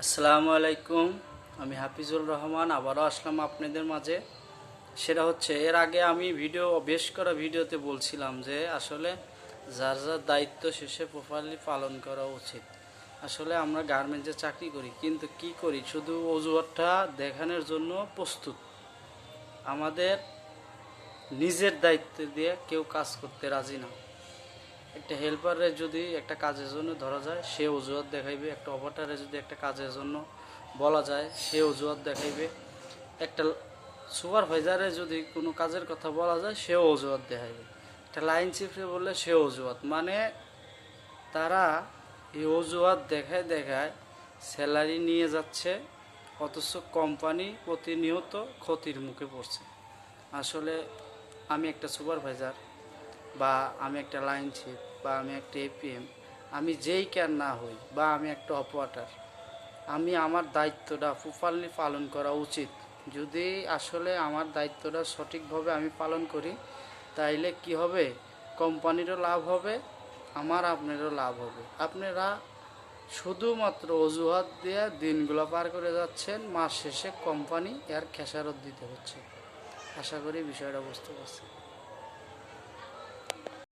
আসসালামু আলাইকুম। আমি হাফিজুর রহমান আবারও আসলাম আপনাদের মাঝে। সেটা হচ্ছে এর আগে আমি বেশ করা ভিডিওতে বলছিলাম যে আসলে যার যার দায়িত্ব শেষে প্রপারলি পালন করা উচিত। আসলে আমরা গার্মেন্টসে চাকরি করি, কিন্তু কি করি, শুধু অজুহাতটা দেখানোর জন্য প্রস্তুত। আমাদের নিজের দায়িত্ব দিয়ে কেউ কাজ করতে রাজি না। একটা হেল্পারে যদি একটা কাজের জন্য ধরা যায়, সে অজুহাত দেখাইবে। একটা অপারেটরে যদি একটা কাজের জন্য বলা যায়, সে অজুহাত দেখাইবে। একটা সুপারভাইজারে যদি কোনো কাজের কথা বলা যায়, সেও অজুহাত দেখাইবে। একটা লাইন চিফে বললে সে অজুহাত, মানে তারা এই অজুহাত দেখায় দেখায় স্যালারি নিয়ে যাচ্ছে, অথচ কোম্পানি প্রতিনিয়ত ক্ষতির মুখে পড়ছে। আসলে আমি একটা সুপারভাইজার, বা আমি একটা লাইন চিফ, বা আমি একটা এপিএম, আমি যেই কেন না হই, বা আমি একটা অপারেটর, আমি আমার দায়িত্বটা প্রপারলি পালন করা উচিত। যদি আসলে আমার দায়িত্বটা সঠিকভাবে আমি পালন করি, তাইলে কি হবে, কোম্পানিরও লাভ হবে, আপনারও লাভ হবে। আপনারা শুধুমাত্র অজুহাত দিয়ে দিনগুলো পার করে যাচ্ছেন, মাস শেষে কোম্পানি এর খেসারত দিতে হচ্ছে। আশা করি বিষয়টা বুঝতে পারছি।